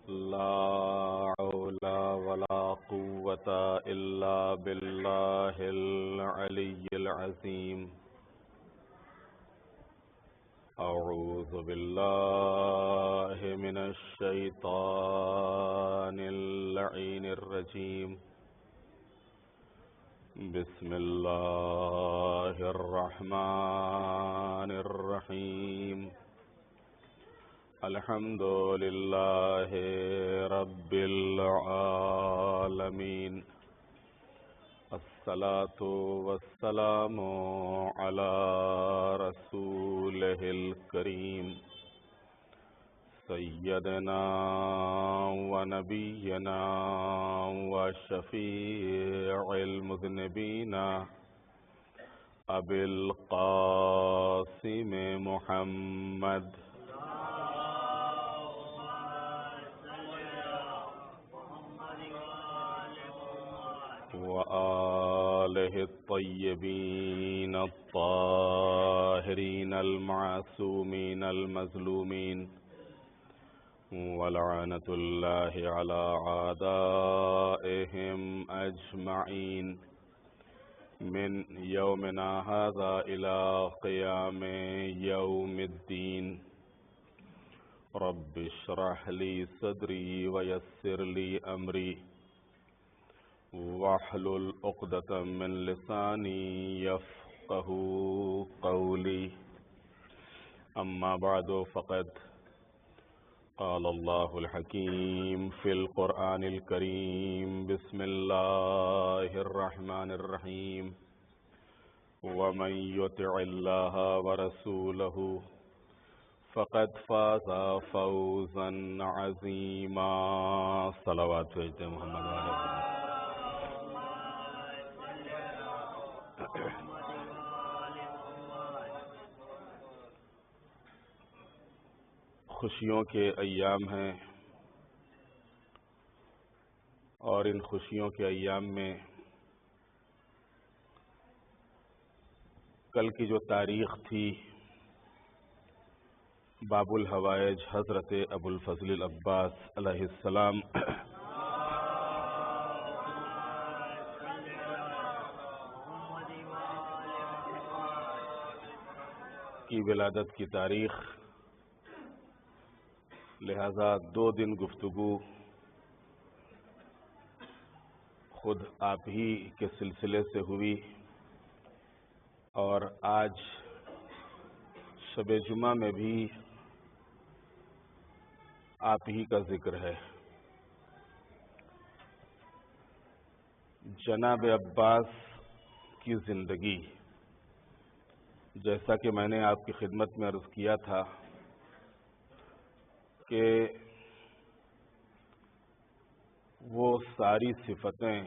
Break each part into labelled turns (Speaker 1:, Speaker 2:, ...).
Speaker 1: لا حول ولا قوة إلا بالله العلي العظيم. أعوذ بالله من الشيطان اللعين الرجيم. بسم الله الرحمن الرحيم. الحمد لله رب العالمين. الصلاة والسلام على رسوله الكريم سيدنا ونبينا وشفيع المذنبين أبي القاسم محمد وآله الطيبين الطاهرين المعصومين المظلومين، ولعنة الله على أعدائهم أجمعين من يومنا هذا إلى قيام يوم الدين. رب اشرح لي صدري ويسر لي أمري واحلل عقدة من لساني يفقه قولي. أما بعد فقد قال الله الحكيم في القرآن الكريم. بسم الله الرحمن الرحيم. ومن يطع الله ورسوله فقد فاز فوزا عظيما. صلوات محمد وعلى خوشیوں کے ایام ہیں، اور ان خوشیوں کے ایام میں کل کی جو تاریخ تھی، باب الحوائج حضرت ابو الفضل العباس علیہ السلام کی ولادت کی تاریخ، لہذا 2 دن گفتگو خود آپ ہی کے سلسلے سے ہوئی، اور آج شب جمعہ میں بھی آپ ہی کا ذکر ہے. جناب عباس کی زندگی، جیسا کہ میں نے آپ کی خدمت میں عرض کیا تھا کہ وہ ساری صفتیں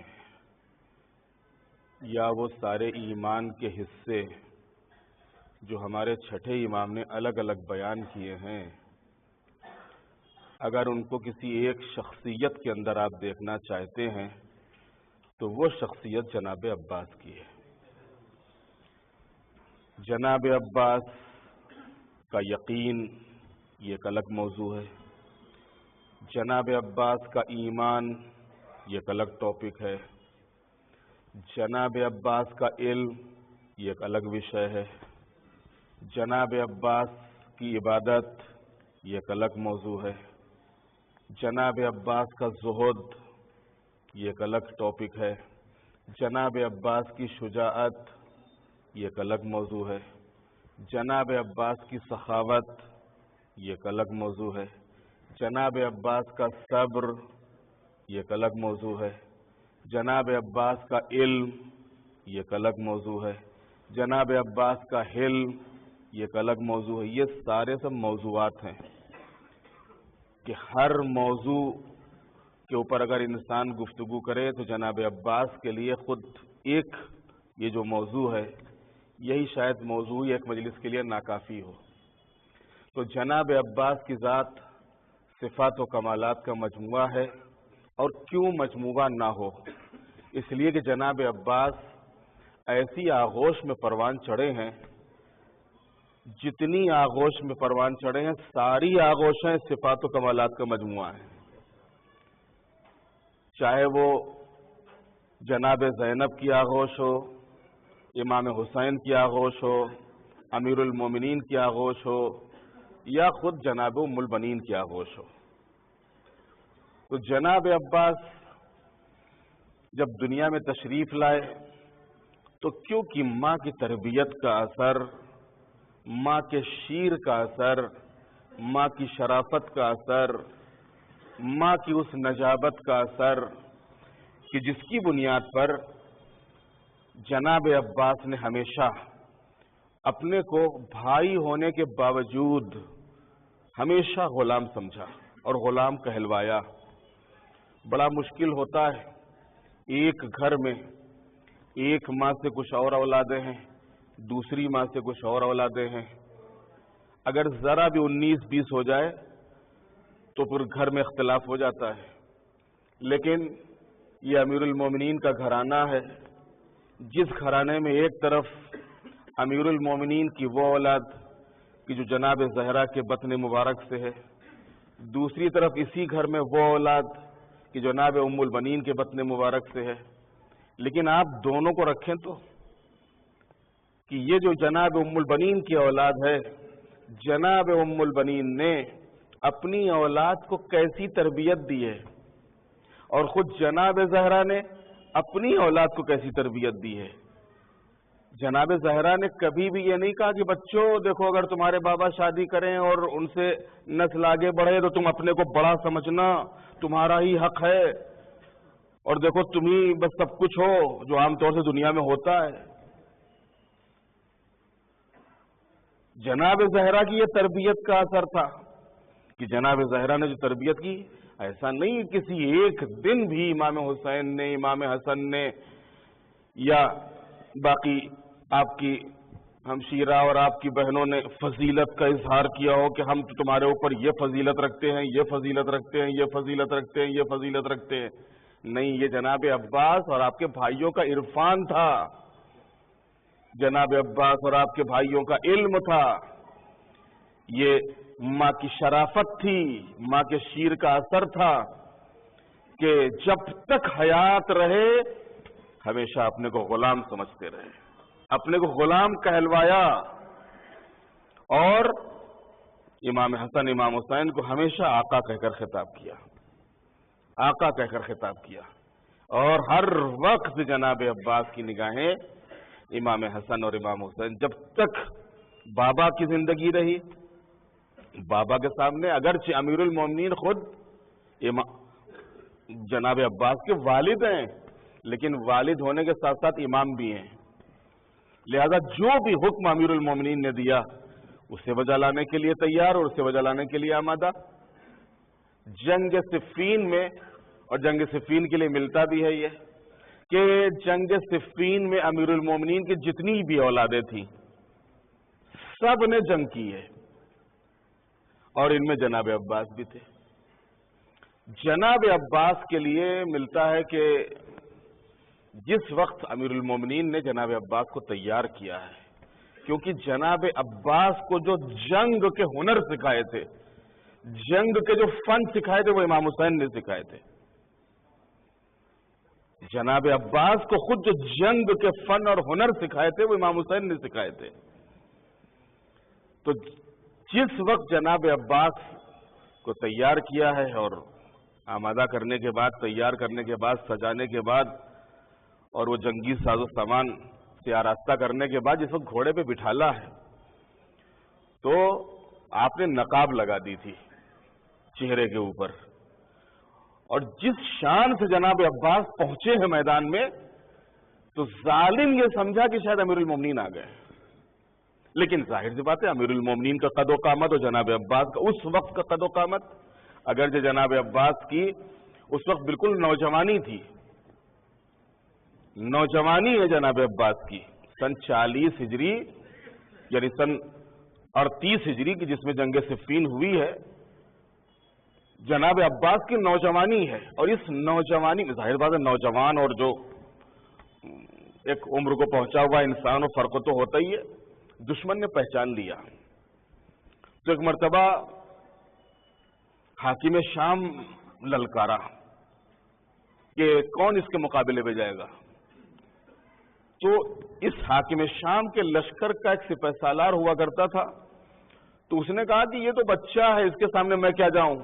Speaker 1: یا وہ سارے ایمان کے حصے جو ہمارے چھٹے امام نے الگ الگ بیان کیے ہیں، اگر ان کو کسی ایک شخصیت کے اندر آپ دیکھنا چاہتے ہیں تو وہ شخصیت جناب عباس کی ہے. جناب عباس کا یقین یہ ایک الگ موضوع ہے. جناب عباس کا ایمان یہ ایک الگ ٹاپک ہے. جناب عباس کا علم یہ ایک الگ وشے ہے. جناب عباس کی عبادت یہ ایک الگ موضوع ہے. جناب عباس کا زہد یہ ایک الگ ٹاپک ہے. جناب عباس کی شجاعت یہ ایک الگ موضوع ہے. جناب عباس کی سخاوت یہ ایک الگ موضوع ہے. جناب عباس کا صبر یہ ایک الگ موضوع ہے. جناب عباس کا علم یہ ایک الگ موضوع ہے. جناب عباس کا حلم یہ ایک الگ موضوع ہے. یہ سارے سب موضوعات ہیں کہ ہر موضوع کے اوپر اگر انسان گفتگو کرے تو جناب عباس کے لیے خود ایک یہ جو موضوع ہے، یہی شاید موضوع ایک مجلس کے لیے ناکافی ہو. تو جناب عباس کی ذات صفات و کمالات کا مجموعہ ہے. اور کیوں مجموعہ نہ ہو؟ اس لیے کہ جناب عباس ایسی آغوش میں پروان چڑھے ہیں، جتنی آغوش میں پروان چڑھے ہیں ساری آغوشیں صفات و کمالات کا مجموعہ ہیں. چاہے وہ جناب زینب کی آغوش ہو، امام حسین کی آغوش ہو، امیر المومنین کی آغوش ہو، یا خود جناب ام البنین کی آغوش ہو۔ تو جناب عباس جب دنیا میں تشریف لائے تو کیونکہ ماں کی تربیت کا اثر، ماں کے شیر کا اثر، ماں کی شرافت کا اثر، ماں کی اس نجابت کا اثر کہ جس کی بنیاد پر جناب عباس نے ہمیشہ اپنے کو بھائی ہونے کے باوجود ہمیشہ غلام سمجھا اور غلام کہلوایا۔ بڑا مشکل ہوتا ہے، ایک گھر میں ایک ماں سے کچھ اور اولادیں ہیں، دوسری ماں سے کچھ اور اولادیں ہیں، اگر ذرا بھی 19-20 ہو جائے تو پھر گھر میں اختلاف ہو جاتا ہے۔ لیکن یہ امیر المومنین کا گھرانہ ہے، جس گھرانے میں ایک طرف امیر المومنین کی وہ اولاد کہ جو جناب زہرا کے بطن مبارک سے ہے، دوسری طرف اسی گھر میں وہ اولاد کہ جناب ام البنین کے بطن مبارک سے ہے، لیکن آپ دونوں کو رکھیں تو کہ یہ جو جناب ام البنین کی اولاد ہے، جناب ام البنین نے اپنی اولاد کو کیسی تربیت دی ہے، اور خود جناب زہرا نے اپنی اولاد کو کیسی تربیت دی ہے۔ جناب زہرا نے کبھی بھی یہ نہیں کہا کہ بچوں دیکھو اگر تمہارے بابا شادی کریں اور ان سے نسل آگے بڑھے تو تم اپنے کو بڑا سمجھنا، تمہارا ہی حق ہے، اور دیکھو تم ہی بس سب کچھ ہو، جو عام طور سے دنیا میں ہوتا ہے۔ جناب زہرا کی یہ تربیت کا اثر تھا کہ جناب زہرا نے جو تربیت کی، ایسا نہیں کسی ایک دن بھی امام حسین نے، امام حسن نے یا باقی آپ کی ہمشیرہ اور آپ کی بہنوں نے فضیلت کا اظہار کیا ہو کہ ہم تمہارے اوپر یہ فضیلت رکھتے ہیں، یہ فضیلت رکھتے ہیں، یہ فضیلت رکھتے ہیں، یہ فضیلت رکھتے ہیں۔ نہیں، یہ جناب عباس اور آپ کے بھائیوں کا عرفان تھا، جناب عباس اور آپ کے بھائیوں کا علم تھا، یہ ماں کی شرافت تھی، ماں کے شیر کا اثر تھا کہ جب تک حیات رہے ہمیشہ اپنے کو غلام سمجھتے رہے، اپنے کو غلام کہلوایا، اور امام حسن امام حسین کو ہمیشہ آقا کہہ کر خطاب کیا، آقا کہہ کر خطاب کیا، اور ہر وقت جناب عباس کی نگاہیں امام حسن اور امام حسین، جب تک بابا کی زندگی رہی بابا کے سامنے، اگرچہ امیر المومنین خود جناب عباس کے والد ہیں، لیکن والد ہونے کے ساتھ ساتھ امام بھی ہیں، لہذا جو بھی حکم امیر المومنین نے دیا اسے بجا لانے کے لیے تیار اور اسے بجا لانے کے لیے آمادہ۔ جنگ صفین میں، اور جنگ صفین کے لیے ملتا بھی ہے یہ کہ جنگ صفین میں امیر المومنین کی جتنی بھی اولادیں تھیں سب نے جنگ کی ہے، اور ان میں جناب عباس بھی تھے۔ جناب عباس کے لیے ملتا ہے کہ جس وقت امیر المومنین نے جناب عباس کو تیار کیا ہے، کیونکہ جناب عباس کو جو جنگ کے ہنر سکھائے تھے، جنگ کے جو فن سکھائے تھے، وہ امام حسین نے سکھائے تھے۔ جناب عباس کو خود جو جنگ کے فن اور ہنر سکھائے تھے وہ امام حسین نے سکھائے تھے۔ تو جس وقت جناب عباس کو تیار کیا ہے اور آمادہ کرنے کے بعد، تیار کرنے کے بعد، سجانے کے بعد، اور وہ جنگی ساز و سامان سے آراستہ کرنے کے بعد جس وقت گھوڑے پہ بٹھالا ہے تو آپ نے نقاب لگا دی تھی چہرے کے اوپر، اور جس شان سے جناب عباس پہنچے ہیں میدان میں تو ظالم یہ سمجھا کہ شاید امیر المومنین آ گئے، لیکن ظاہر سی بات ہے امیر المومنین کا قد و قامت اور جناب عباس کا اس وقت کا قد و قامت، اگرچہ جناب عباس کی اس وقت بالکل نوجوانی تھی، نوجوانی ہے جناب عباس کی، سن 40 ہجری یعنی سن 38 ہجری کی جس میں جنگ صفین ہوئی ہے، جناب عباس کی نوجوانی ہے، اور اس نوجوانی میں ظاہر بات ہے نوجوان اور جو ایک عمر کو پہنچا ہوا انسان و فرق تو ہوتا ہی ہے۔ دشمن نے پہچان لیا تو ایک مرتبہ حاکم شام للکارا کہ کون اس کے مقابلے میں جائے گا. تو اس حاکم شام کے لشکر کا ایک سپہ سالار ہوا کرتا تھا. تو اس نے کہا کہ یہ تو بچہ ہے، اس کے سامنے میں کیا جاؤں،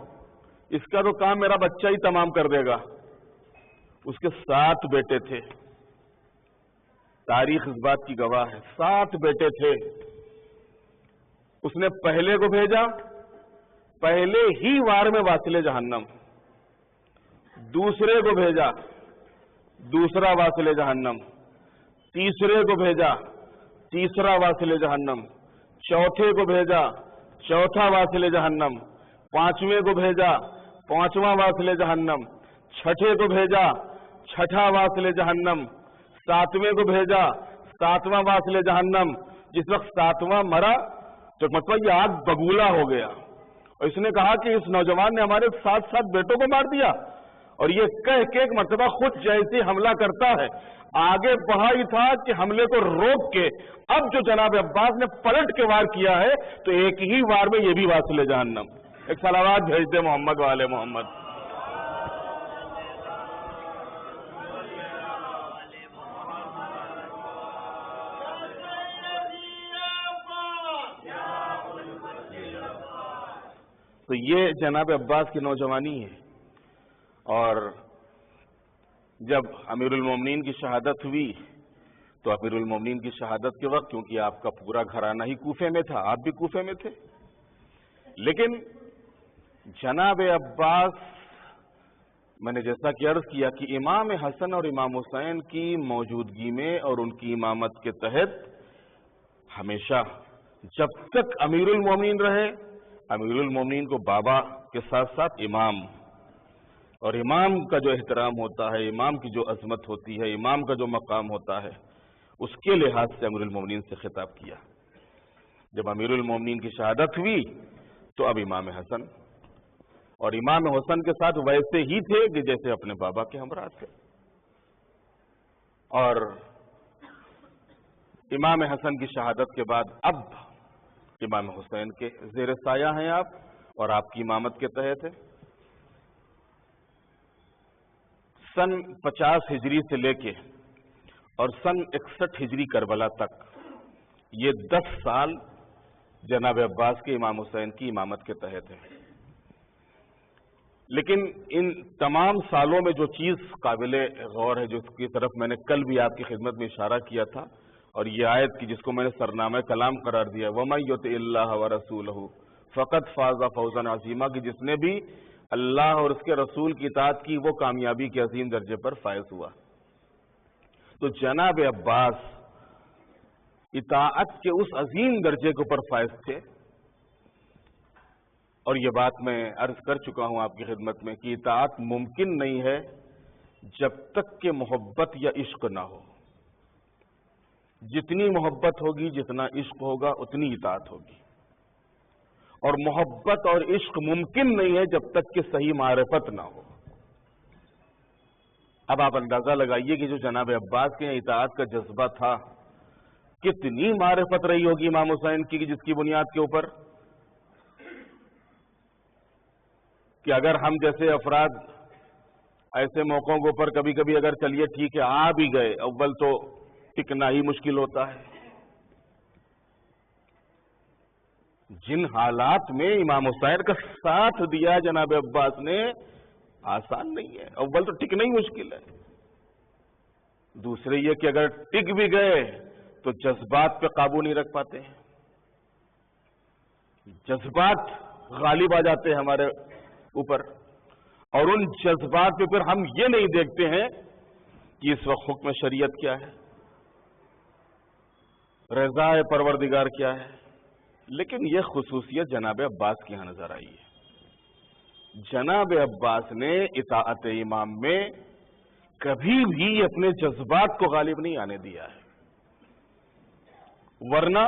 Speaker 1: اس کا تو کام میرا بچہ ہی تمام کر دے گا. اس کے 7 بیٹے تھے، تاریخ اس بات کی گواہ ہے، 7 بیٹے تھے. اس نے پہلے کو بھیجا، پہلے ہی وار میں واصل جہنم. دوسرے کو بھیجا، دوسرا واصل جہنم. تیسرے کو بھیجا، تیسرا واصل جہنم. چوتھے کو بھیجا، چوتھا واصل جہنم. پانچویں کو بھیجا، پانچواں واصل جہنم. چھٹے کو بھیجا، چھٹا واصل جہنم. ساتویں کو بھیجا، ساتواں واصل جہنم. جس وقت ساتواں مرا تو مطلب یہ آگ بگولا ہو گیا. اور اس نے کہا کہ اس نوجوان نے ہمارے 7 بیٹوں کو مار دیا. اور یہ کہہ کے ایک مرتبہ خود جیسے حملہ کرتا ہے، آگے بڑھا ہی تھا کہ حملے کو روک کے اب جو جناب عباس نے پلٹ کے وار کیا ہے تو ایک ہی وار میں یہ بھی واصل جہنم. ایک صلوات بھیج دے محمد والے محمد. تو یہ جناب عباس کی نوجوانی ہے. اور جب امیر المومنین کی شہادت ہوئی تو امیر المومنین کی شہادت کے وقت، کیونکہ آپ کا پورا گھرانہ ہی کوفے میں تھا، آپ بھی کوفے میں تھے، لیکن جناب عباس، میں نے جیسا کہ عرض کیا کہ امام حسن اور امام حسین کی موجودگی میں اور ان کی امامت کے تحت ہمیشہ جب تک امیر المومنین رہے، امیر المومنین کو بابا کے ساتھ ساتھ امام، اور امام کا جو احترام ہوتا ہے، امام کی جو عظمت ہوتی ہے، امام کا جو مقام ہوتا ہے، اس کے لحاظ سے امیر المومنین سے خطاب کیا. جب امیر المومنین کی شہادت ہوئی تو اب امام حسن، اور امام حسن کے ساتھ ویسے ہی تھے کہ جیسے اپنے بابا کے ہمراہ تھے. اور امام حسن کی شہادت کے بعد اب امام حسین کے زیر سایہ ہیں آپ، اور آپ کی امامت کے تحت ہے. سن 50 ہجری سے لے کے اور سن 61 ہجری کربلا تک یہ 10 سال جناب عباس کے امام حسین کی امامت کے تحت ہے. لیکن ان تمام سالوں میں جو چیز قابل غور ہے، جس کی طرف میں نے کل بھی آپ کی خدمت میں اشارہ کیا تھا، اور یہ آیت کی جس کو میں نے سرنامہ کلام قرار دیا، وَمَن يُطِعِ اللَّهَ وَرَسُولَهُ فَقَدْ فَازَ فَوْزًا عَظِيمًا، کہ جس نے بھی اللہ اور اس کے رسول کی اطاعت کی وہ کامیابی کے عظیم درجے پر فائز ہوا. تو جناب عباس اطاعت کے اس عظیم درجے کے اوپر فائز تھے. اور یہ بات میں عرض کر چکا ہوں آپ کی خدمت میں کہ اطاعت ممکن نہیں ہے جب تک کہ محبت یا عشق نہ ہو. جتنی محبت ہوگی، جتنا عشق ہوگا، اتنی اطاعت ہوگی. اور محبت اور عشق ممکن نہیں ہے جب تک کہ صحیح معرفت نہ ہو. اب آپ اندازہ لگائیے کہ جو جناب عباس کے اطاعت کا جذبہ تھا، کتنی معرفت رہی ہوگی امام حسین کی، جس کی بنیاد کے اوپر کہ اگر ہم جیسے افراد ایسے موقعوں کے اوپر کبھی کبھی اگر چلیے ٹھیک ہے آ بھی گئے، اول تو ٹکنا ہی مشکل ہوتا ہے. جن حالات میں امام حسین کا ساتھ دیا جناب عباس نے، آسان نہیں ہے. اول تو ٹکنا ہی مشکل ہے. دوسرے یہ کہ اگر ٹک بھی گئے تو جذبات پہ قابو نہیں رکھ پاتے ہیں، جذبات غالب آ جاتے ہیں ہمارے اوپر. اور ان جذبات پہ پھر ہم یہ نہیں دیکھتے ہیں کہ اس وقت حکم شریعت کیا ہے، رضا پروردگار کیا ہے. لیکن یہ خصوصیت جناب عباس کی یہاں نظر آئی ہے. جناب عباس نے اطاعت امام میں کبھی بھی اپنے جذبات کو غالب نہیں آنے دیا ہے. ورنہ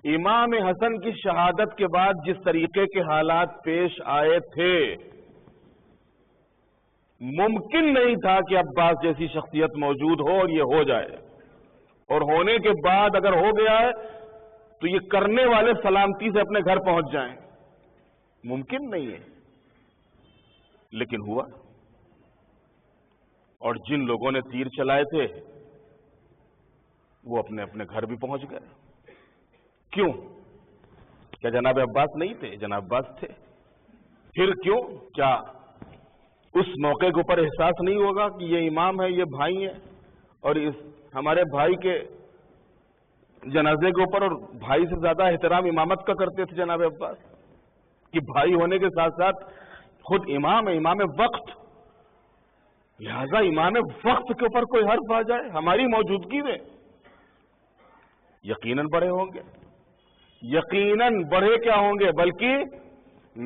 Speaker 1: امام حسن کی شہادت کے بعد جس طریقے کے حالات پیش آئے تھے، ممکن نہیں تھا کہ عباس جیسی شخصیت موجود ہو اور یہ ہو جائے. اور ہونے کے بعد اگر ہو گیا ہے تو یہ کرنے والے سلامتی سے اپنے گھر پہنچ جائیں. ممکن نہیں ہے، لیکن ہوا. اور جن لوگوں نے تیر چلائے تھے وہ اپنے اپنے گھر بھی پہنچ گئے. کیوں؟ کیا جناب عباس نہیں تھے؟ جناب عباس تھے. پھر کیوں؟ کیا اس موقع کے اوپر احساس نہیں ہوگا کہ یہ امام ہے، یہ بھائی ہے، اور اس ہمارے بھائی کے جنازے کے اوپر اور بھائی سے زیادہ احترام امامت کا کرتے تھے جناب عباس، کہ بھائی ہونے کے ساتھ ساتھ خود امام ہے، امام وقت، لہذا امام وقت کے اوپر کوئی حرف آ جائے ہماری موجودگی میں، یقیناً بڑے ہوں گے. یقیناً بڑے کیا ہوں گے، بلکہ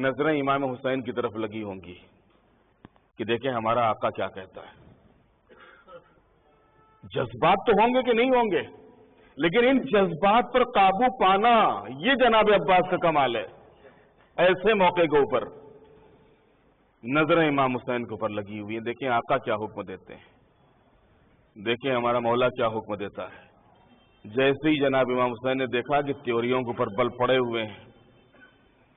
Speaker 1: نظریں امام حسین کی طرف لگی ہوں گی کہ دیکھیں ہمارا آقا کیا کہتا ہے. جذبات تو ہوں گے کہ نہیں ہوں گے، لیکن ان جذبات پر قابو پانا یہ جناب عباس کا کمال ہے. ایسے موقع کے اوپر نظریں امام حسین کے اوپر لگی ہوئی ہیں. دیکھیں آقا کیا حکم دیتے ہیں، دیکھیں ہمارا مولا کیا حکم دیتا ہے. جیسے ہی جناب امام حسین نے دیکھا کہ تیوریوں کے اوپر بل پڑے ہوئے ہیں،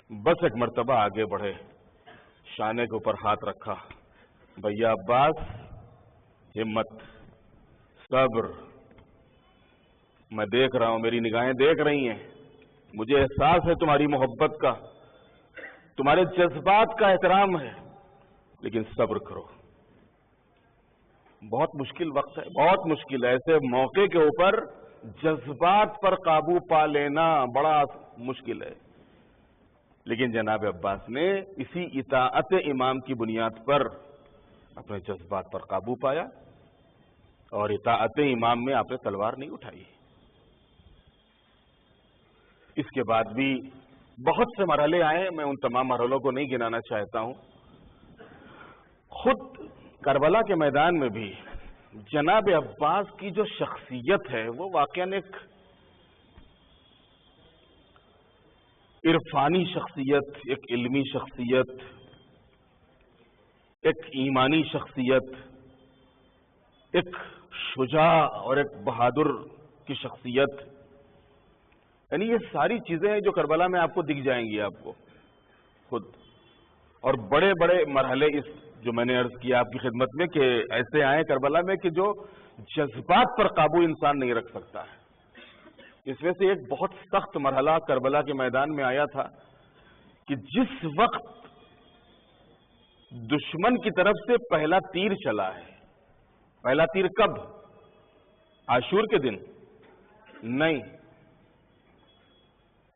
Speaker 1: بس ایک مرتبہ آگے بڑھے، شانے کے اوپر ہاتھ رکھا، بھیا عباس ہمت، صبر، میں دیکھ رہا ہوں، میری نگاہیں دیکھ رہی ہیں، مجھے احساس ہے تمہاری محبت کا، تمہارے جذبات کا احترام ہے، لیکن صبر کرو. بہت مشکل وقت ہے، بہت مشکل ہے. ایسے موقع کے اوپر جذبات پر قابو پا لینا بڑا مشکل ہے، لیکن جناب عباس نے اسی اطاعت امام کی بنیاد پر اپنے جذبات پر قابو پایا اور اطاعت امام میں آپ نے تلوار نہیں اٹھائی. اس کے بعد بھی بہت سے مرحلے آئے، میں ان تمام مرحلوں کو نہیں گنانا چاہتا ہوں. خود کربلا کے میدان میں بھی جناب عباس کی جو شخصیت ہے وہ واقعاً ایک عرفانی شخصیت، ایک علمی شخصیت، ایک ایمانی شخصیت، ایک شجاع اور ایک بہادر کی شخصیت، یعنی یہ ساری چیزیں ہیں جو کربلا میں آپ کو دکھ جائیں گی آپ کو خود. اور بڑے بڑے مرحلے اس جو میں نے عرض کیا آپ کی خدمت میں کہ ایسے آئے کربلا میں کہ جو جذبات پر قابو انسان نہیں رکھ سکتا ہے. اس میں سے ایک بہت سخت مرحلہ کربلا کے میدان میں آیا تھا کہ جس وقت دشمن کی طرف سے پہلا تیر چلا ہے. پہلا تیر کب؟ عاشور کے دن نہیں،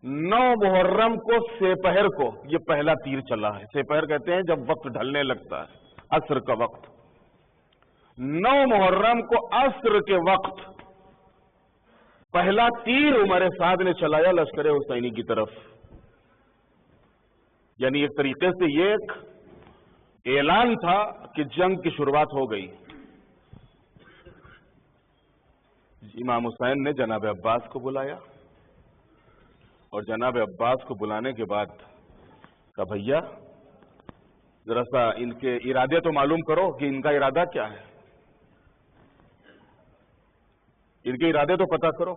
Speaker 1: 9 محرم کو سپہر کو یہ پہلا تیر چلا ہے. سپہر کہتے ہیں جب وقت ڈھلنے لگتا ہے، عصر کا وقت. 9 محرم کو عصر کے وقت پہلا تیر عمر سعد نے چلایا لشکر حسینی کی طرف. یعنی ایک طریقے سے یہ ایک اعلان تھا کہ جنگ کی شروعات ہو گئی. امام حسین نے جناب عباس کو بلایا اور جناب عباس کو بلانے کے بعد کہا بھیا ذرا سا ان کے ارادے تو معلوم کرو کہ ان کا ارادہ کیا ہے، ان کے ارادے تو پتہ کرو.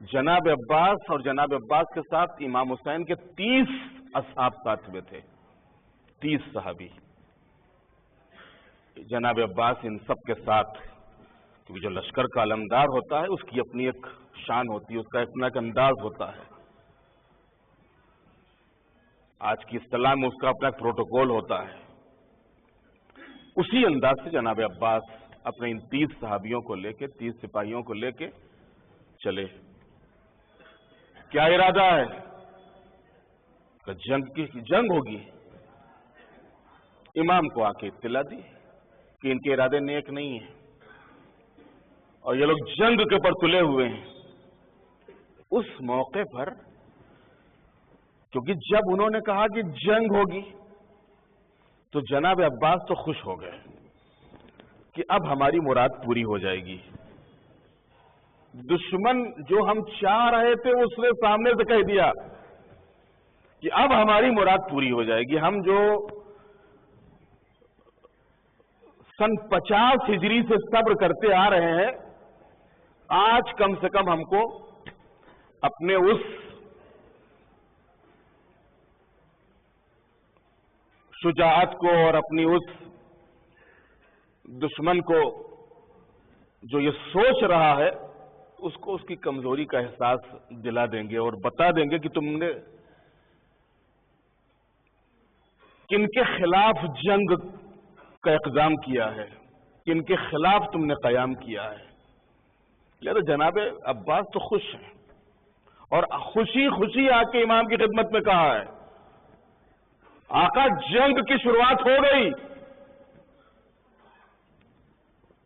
Speaker 1: جناب عباس اور جناب عباس کے ساتھ امام حسین کے 30 اصحاب ساتھ میں تھے، 30 صحابی. جناب عباس ان سب کے ساتھ، کیونکہ جو لشکر کا علمدار ہوتا ہے اس کی اپنی ایک شان ہوتی ہے، اس کا اپنا ایک انداز ہوتا ہے. آج کی اصطلاح میں اس کا اپنا ایک پروٹوکول ہوتا ہے. اسی انداز سے جناب عباس اپنے ان 30 صحابیوں کو لے کے، 30 سپاہیوں کو لے کے چلے. کیا ارادہ ہے؟ کہ جنگ ہوگی. امام کو آ کے اطلاع دی کہ ان کے ارادے نیک نہیں ہیں اور یہ لوگ جنگ کے پر تلے ہوئے ہیں. اس موقع پر کیونکہ جب انہوں نے کہا کہ جنگ ہوگی تو جناب عباس تو خوش ہو گئے کہ اب ہماری مراد پوری ہو جائے گی. دشمن جو ہم چاہ رہے تھے اس نے سامنے سے کہہ دیا کہ اب ہماری مراد پوری ہو جائے گی. ہم جو سن 50 ہجری سے صبر کرتے آ رہے ہیں، آج کم سے کم ہم کو اپنے اس شجاعت کو اور اپنی اس دشمن کو جو یہ سوچ رہا ہے اس کو اس کی کمزوری کا احساس دلا دیں گے اور بتا دیں گے کہ تم نے کن کے خلاف جنگ کا اقدام کیا ہے، کن کے خلاف تم نے قیام کیا ہے۔ لہذا جناب عباس تو خوش ہیں اور خوشی خوشی آ کے امام کی خدمت میں کہا ہے آقا جنگ کی شروعات ہو گئی۔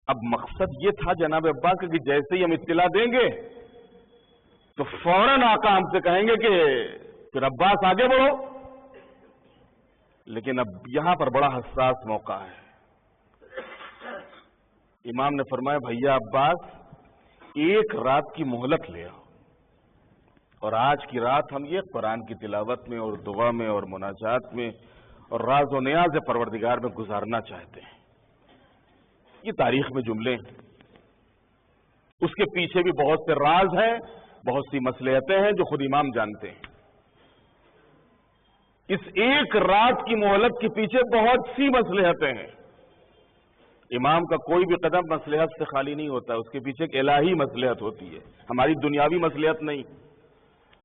Speaker 1: اب مقصد یہ تھا جناب عباس کا کہ جیسے ہی ہم اطلاع دیں گے تو فوراً آقا ہم سے کہیں گے کہ پھر عباس آگے بڑھو، لیکن اب یہاں پر بڑا حساس موقع ہے۔ امام نے فرمایا بھیا عباس ایک رات کی مہلت لے آؤ، اور آج کی رات ہم یہ قرآن کی تلاوت میں اور دعا میں اور مناجات میں اور راز و نیاز پروردگار میں گزارنا چاہتے ہیں۔ یہ تاریخ میں جملے ہیں، اس کے پیچھے بھی بہت سے راز ہیں، بہت سی مصلحتیں ہیں جو خود امام جانتے ہیں۔ اس ایک رات کی مہلت کے پیچھے بہت سی مصلحتیں ہیں۔ امام کا کوئی بھی قدم مصلحت سے خالی نہیں ہوتا، اس کے پیچھے ایک الہی مصلحت ہوتی ہے، ہماری دنیاوی مصلحت نہیں،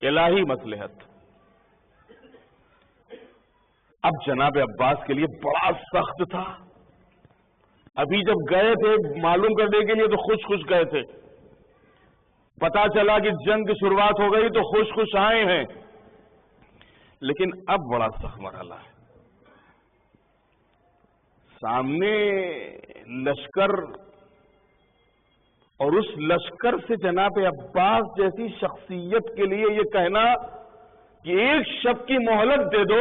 Speaker 1: الہی مصلحت۔ اب جناب عباس کے لیے بڑا سخت تھا۔ ابھی جب گئے تھے معلوم کرنے کے لیے تو خوش خوش گئے تھے، پتا چلا کہ جنگ کی شروعات ہو گئی تو خوش خوش آئے ہیں، لیکن اب بڑا سخت مرحلہ ہے۔ سامنے لشکر اور اس لشکر سے جناب عباس جیسی شخصیت کے لیے یہ کہنا کہ ایک شب کی مہلت دے دو،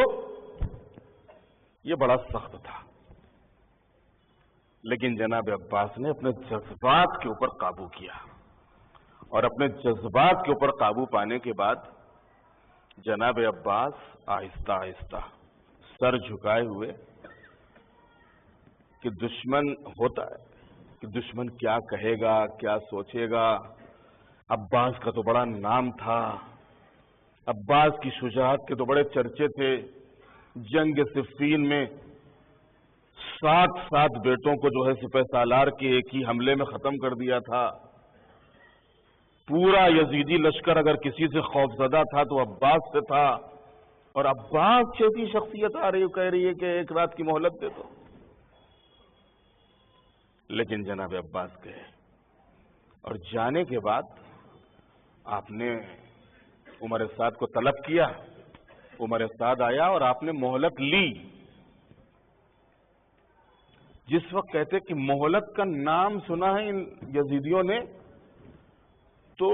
Speaker 1: یہ بڑا سخت تھا۔ لیکن جناب عباس نے اپنے جذبات کے اوپر قابو کیا، اور اپنے جذبات کے اوپر قابو پانے کے بعد جناب عباس آہستہ آہستہ سر جھکائے ہوئے کہ دشمن ہوتا ہے کہ دشمن کیا کہے گا، کیا سوچے گا۔ عباس کا تو بڑا نام تھا، عباس کی شجاعت کے تو بڑے چرچے تھے۔ جنگ صفین میں 7 بیٹوں کو جو ہے سپہ سالار کے ایک ہی حملے میں ختم کر دیا تھا۔ پورا یزیدی لشکر اگر کسی سے خوفزدہ تھا تو عباس سے تھا، اور عباس جیسی شخصیت آ رہی کہہ رہی ہے کہ ایک رات کی مہلت دے دو۔ لیکن جناب عباس گئے، اور جانے کے بعد آپ نے عمر سعد کو طلب کیا، عمر سعد آیا اور آپ نے مہلت لی۔ جس وقت کہتے کہ مہلت کا نام سنا ہے ان یزیدیوں نے تو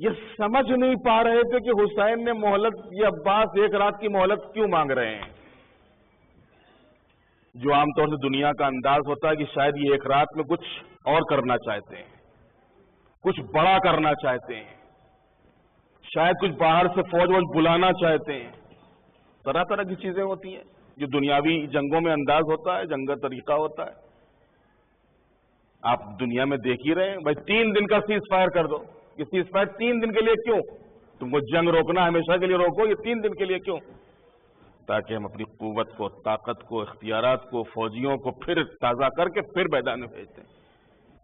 Speaker 1: یہ سمجھ نہیں پا رہے تھے کہ حسین نے مہلت، یہ عباس ایک رات کی مہلت کیوں مانگ رہے ہیں۔ جو عام طور سے دنیا کا انداز ہوتا ہے کہ شاید یہ ایک رات میں کچھ اور کرنا چاہتے ہیں، کچھ بڑا کرنا چاہتے ہیں، شاید کچھ باہر سے فوج بلانا چاہتے ہیں، طرح طرح کی چیزیں ہوتی ہیں جو دنیاوی جنگوں میں انداز ہوتا ہے، جنگ کا طریقہ ہوتا ہے۔ آپ دنیا میں دیکھ ہی رہے ہیں، بھائی 3 دن کا سیز فائر کر دو۔ یہ سیز فائر 3 دن کے لیے کیوں؟ تم کو جنگ روکنا ہمیشہ کے لیے روکو، یہ 3 دن کے لیے کیوں؟ تاکہ ہم اپنی قوت کو، طاقت کو، اختیارات کو، فوجیوں کو پھر تازہ کر کے پھر میدان میں بھیجتے ہیں۔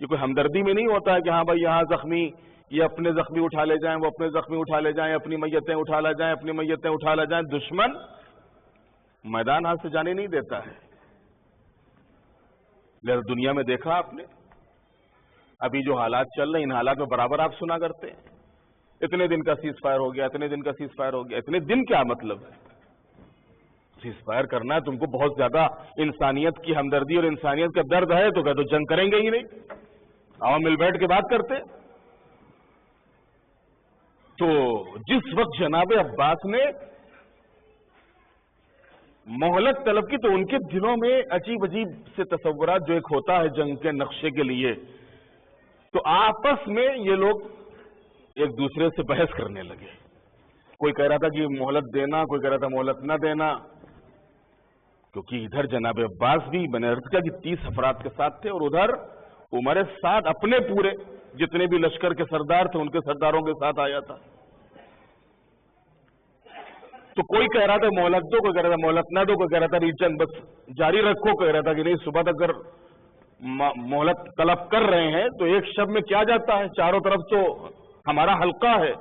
Speaker 1: یہ کوئی ہمدردی میں نہیں ہوتا ہے کہ ہاں بھائی یہاں زخمی، یہ اپنے زخمی اٹھا لے جائیں، وہ اپنے زخمی اٹھا لے جائیں، اپنی میتیں اٹھا لے جائیں، اپنی میتیں اٹھا لے جائیں۔ دشمن میدان ہاتھ سے جانے نہیں دیتا ہے۔ لہذا دنیا میں دیکھا آپ نے ابھی جو حالات چل رہے ہیں، ان حالات میں برابر آپ سنا کرتے ہیں اتنے دن کا سیز فائر ہو گیا، اتنے دن کا سیز فائر ہو گیا۔ اتنے دن کیا مطلب ہے؟ سیز فائر کرنا ہے تم کو بہت زیادہ انسانیت کی ہمدردی اور انسانیت کا درد ہے تو کہ تو جنگ کریں گے ہی نہیں، آؤ مل بیٹھ کے بات کرتے۔ تو جس وقت جناب عباس نے مہلت طلب کی تو ان کے دلوں میں عجیب عجیب سے تصورات جو ایک ہوتا ہے جنگ کے نقشے کے لیے، تو آپس میں یہ لوگ ایک دوسرے سے بحث کرنے لگے۔ کوئی کہہ رہا تھا کہ مہلت دینا، کوئی کہہ رہا تھا مہلت نہ دینا، کیونکہ ادھر جناب عباس بھی میں نے عرض کیا کہ 30 افراد کے ساتھ تھے، اور ادھر عمر سعد اپنے پورے جتنے بھی لشکر کے سردار تھے ان کے سرداروں کے ساتھ آیا تھا۔ تو کوئی کہہ رہا تھا مہلت دو، کوئی کہہ رہا تھا مہلت نہ دو، کوئی کہہ رہا تھا ریچن بس جاری رکھو، کہہ رہا تھا کہ نہیں صبح تک اگر مہلت طلب کر رہے ہیں تو ایک شب میں کیا جاتا ہے؟ چاروں طرف تو ہمارا حلقہ ہے،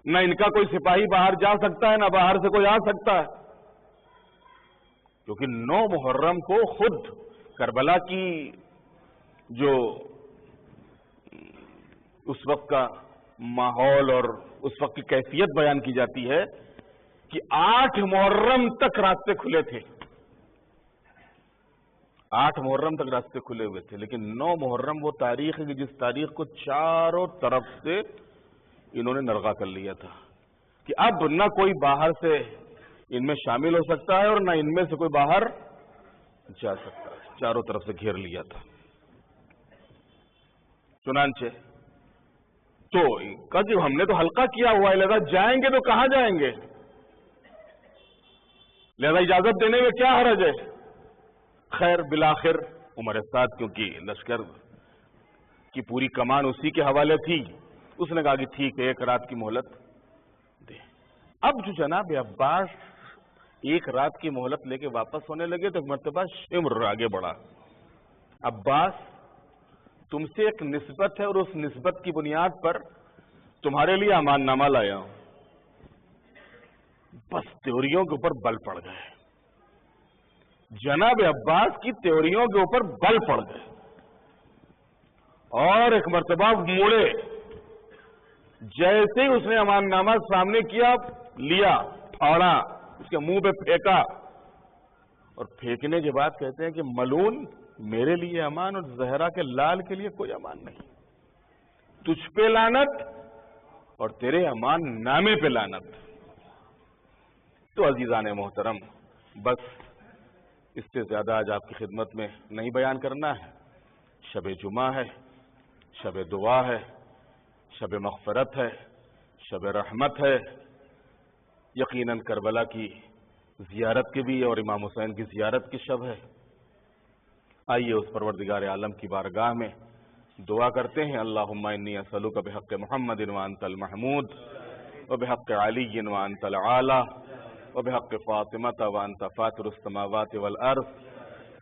Speaker 1: نہ ان کا کوئی سپاہی باہر جا سکتا ہے، نہ باہر سے کوئی آ سکتا ہے، کیونکہ 9 محرم کو خود کربلا کی جو اس وقت کا ماحول اور اس وقت کی کیفیت بیان کی جاتی ہے کہ 8 محرم تک راستے کھلے تھے، 8 محرم تک راستے کھلے ہوئے تھے، لیکن 9 محرم وہ تاریخ ہے کہ جس تاریخ کو چاروں طرف سے انہوں نے نرغا کر لیا تھا کہ اب نہ کوئی باہر سے ان میں شامل ہو سکتا ہے اور نہ ان میں سے کوئی باہر جا سکتا ہے، چاروں طرف سے گھیر لیا تھا۔ چنانچہ تو جب ہم نے تو حلقہ کیا ہوا ہے، لہذا جائیں گے تو کہاں جائیں گے؟ لہذا اجازت دینے میں کیا حرج ہے؟ خیر بالآخر عمر سعد کیونکہ لشکر کی پوری کمان اسی کے حوالے تھی، اس نے کہا کہ ٹھیک ہے 1 رات کی مہلت دے۔ اب جو جناب عباس 1 رات کی مہلت لے کے واپس ہونے لگے تو ایک مرتبہ شمر آگے بڑھا، عباس تم سے ایک نسبت ہے اور اس نسبت کی بنیاد پر تمہارے لیے امان نامہ لایا ہوں۔ بس تیوریوں کے اوپر بل پڑ گئے، جناب عباس کی تیوریوں کے اوپر بل پڑ گئے اور ایک مرتبہ موڑے، جیسے ہی اس نے امان نامہ سامنے کیا، لیا، پھاڑا، اس کے منہ پہ پھینکا اور پھینکنے کے بعد کہتے ہیں کہ ملون میرے لیے امان اور زہرا کے لال کے لیے کوئی امان نہیں، تجھ پہ لعنت اور تیرے امان نامے پہ لعنت۔ تو عزیزان محترم، بس اس سے زیادہ آج آپ کی خدمت میں نہیں بیان کرنا ہے۔ شب جمعہ ہے، شب دعا ہے، شب مغفرت ہے، شب رحمت ہے، یقیناً کربلا کی زیارت کی بھی اور امام حسین کی زیارت کی شب ہے۔ آئیے اس پروردگار عالم کی بارگاہ میں دعا کرتے ہیں، اللہم انی اسألک بحق محمد وانت المحمود وبحق علی وانت العالی وبحق فاطمة وانت فاطر السماوات والارض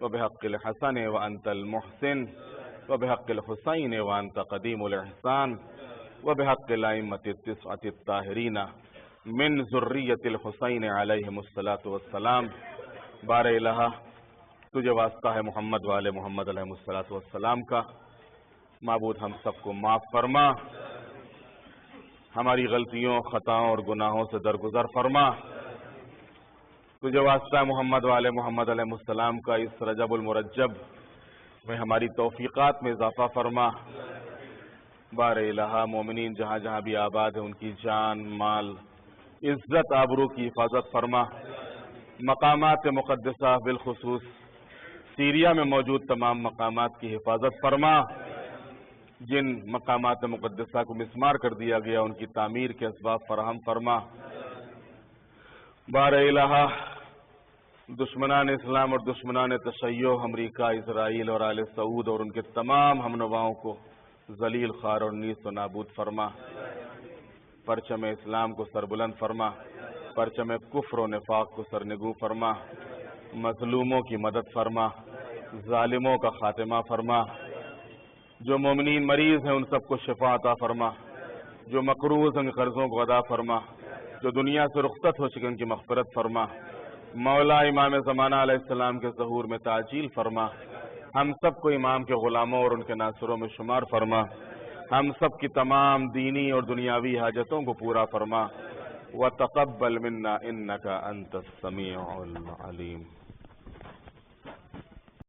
Speaker 1: وبحق الحسن وانت المحسن وبحق الحسین وانت قدیم الاحسان وبحق الائمة التسعة الطاہرین من ذریت الحسین علیہم الصلاۃ والسلام۔ بار الہ تجھے واسطہ ہے محمد والے محمد علیہ الصلاۃ والسلام کا، معبود ہم سب کو معاف فرما، ہماری غلطیوں، خطاؤں اور گناہوں سے درگزر فرما۔ تجھے واسطہ ہے محمد والے محمد علیہ السلام کا، اس رجب المرجب میں ہماری توفیقات میں اضافہ فرما۔ بار الہ مومنین جہاں جہاں بھی آباد ہیں ان کی جان، مال، عزت، آبرو کی حفاظت فرما۔ مقامات مقدسہ بالخصوص سیریا میں موجود تمام مقامات کی حفاظت فرما، جن مقامات مقدسہ کو مسمار کر دیا گیا ان کی تعمیر کے اسباب فراہم فرما۔ بار الہ دشمنان اسلام اور دشمنان تشیع امریکہ، اسرائیل اور آل سعود اور ان کے تمام ہم نواؤں کو ذلیل، خوار اور نیست و نابود فرما۔ پرچم اسلام کو سربلند فرما، پرچم کفر و نفاق کو سرنگو فرما، مظلوموں کی مدد فرما، ظالموں کا خاتمہ فرما۔ جو مومنین مریض ہیں ان سب کو شفا عطا فرما، جو مقروض ہیں قرضوں کو ادا فرما، جو دنیا سے رخصت ہو چکے ان کی مغفرت فرما۔ مولا امام زمانہ علیہ السلام کے ظہور میں تعجیل فرما، ہم سب کو امام کے غلاموں اور ان کے ناصروں میں شمار فرما، ہم سب کی تمام دینی اور دنیاوی حاجتوں کو پورا فرما۔ وَتَقَبَّلْ مِنَّا إِنَّكَ أَنْتَ السَّمِيعُ الْعَلِيمُ۔